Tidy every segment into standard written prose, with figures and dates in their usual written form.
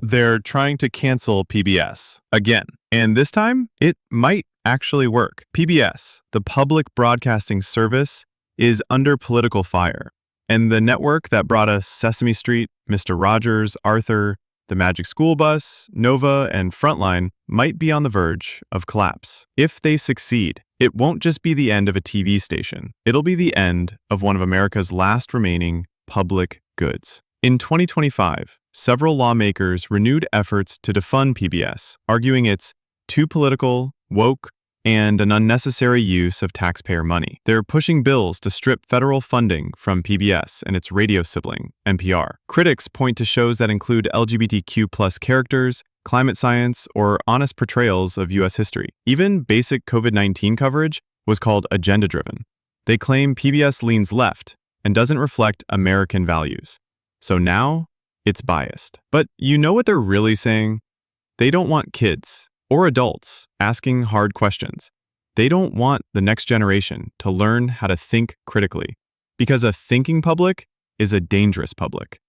They're trying to cancel PBS again. And this time, it might actually work. PBS, the public broadcasting service, is under political fire. And the network that brought us Sesame Street, Mr. Rogers, Arthur, The Magic School Bus, Nova, and Frontline might be on the verge of collapse. If they succeed, it won't just be the end of a TV station. It'll be the end of one of America's last remaining public goods. In 2025, several lawmakers renewed efforts to defund PBS, arguing it's too political, woke, and an unnecessary use of taxpayer money. They're pushing bills to strip federal funding from PBS and its radio sibling, NPR. Critics point to shows that include LGBTQ+ characters, climate science, or honest portrayals of U.S. history. Even basic COVID-19 coverage was called agenda-driven. They claim PBS leans left and doesn't reflect American values. So now, it's biased. But you know what they're really saying? They don't want kids or adults asking hard questions. They don't want the next generation to learn how to think critically, because a thinking public is a dangerous public.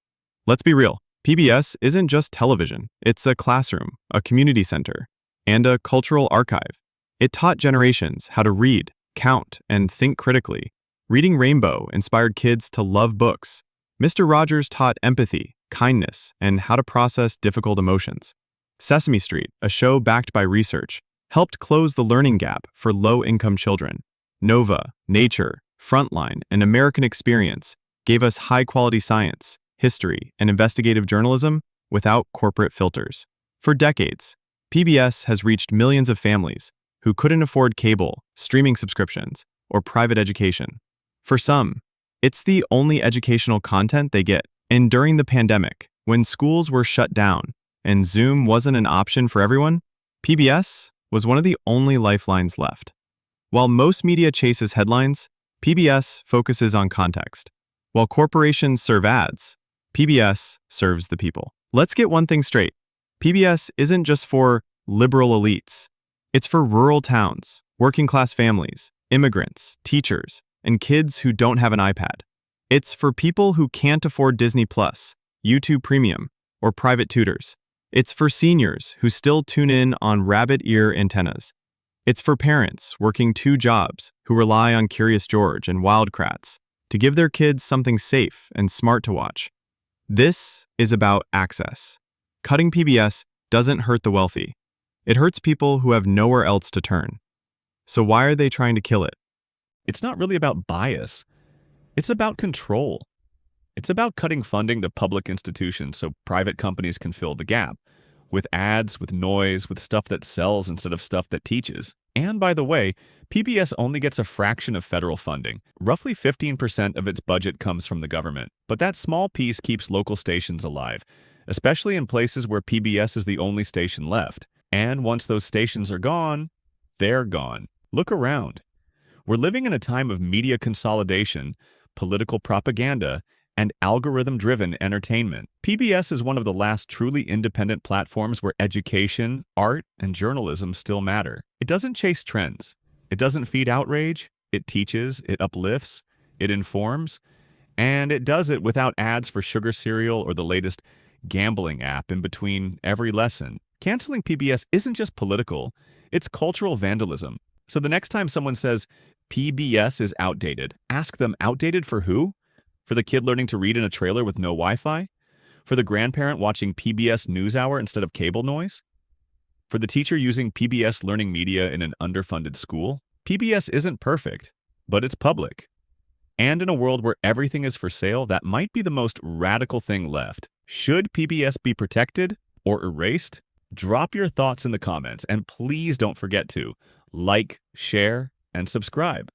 Let's be real. PBS isn't just television. It's a classroom, a community center, and a cultural archive. It taught generations how to read, count, and think critically. Reading Rainbow inspired kids to love books. Mr. Rogers taught empathy, kindness, and how to process difficult emotions. Sesame Street, a show backed by research, helped close the learning gap for low-income children. Nova, Nature, Frontline, and American Experience gave us high-quality science, history, and investigative journalism without corporate filters. For decades, PBS has reached millions of families who couldn't afford cable, streaming subscriptions, or private education. For some, it's the only educational content they get. And during the pandemic, when schools were shut down and Zoom wasn't an option for everyone, PBS was one of the only lifelines left. While most media chases headlines, PBS focuses on context. While corporations serve ads, PBS serves the people. Let's get one thing straight. PBS isn't just for liberal elites. It's for rural towns, working-class families, immigrants, teachers, and kids who don't have an iPad. It's for people who can't afford Disney+, YouTube Premium, or private tutors. It's for seniors who still tune in on rabbit ear antennas. It's for parents working 2 jobs who rely on Curious George and Wildcrats to give their kids something safe and smart to watch. This is about access. Cutting PBS doesn't hurt the wealthy. It hurts people who have nowhere else to turn. So why are they trying to kill it? It's not really about bias. It's about control. It's about cutting funding to public institutions so private companies can fill the gap, with ads, with noise, with stuff that sells instead of stuff that teaches. And by the way, PBS only gets a fraction of federal funding. Roughly 15% of its budget comes from the government, but that small piece keeps local stations alive, especially in places where PBS is the only station left. And once those stations are gone, they're gone. Look around. We're living in a time of media consolidation, political propaganda, and algorithm-driven entertainment. PBS is one of the last truly independent platforms where education, art, and journalism still matter. It doesn't chase trends. It doesn't feed outrage. It teaches, it uplifts, it informs, and it does it without ads for sugar cereal or the latest gambling app in between every lesson. Canceling PBS isn't just political, it's cultural vandalism. So the next time someone says PBS is outdated, ask them, outdated for who? For the kid learning to read in a trailer with no Wi-Fi? For the grandparent watching PBS NewsHour instead of cable noise? For the teacher using PBS learning media in an underfunded school? PBS isn't perfect, but it's public. And in a world where everything is for sale, that might be the most radical thing left. Should PBS be protected or erased? Drop your thoughts in the comments, and please don't forget to like, share, and subscribe.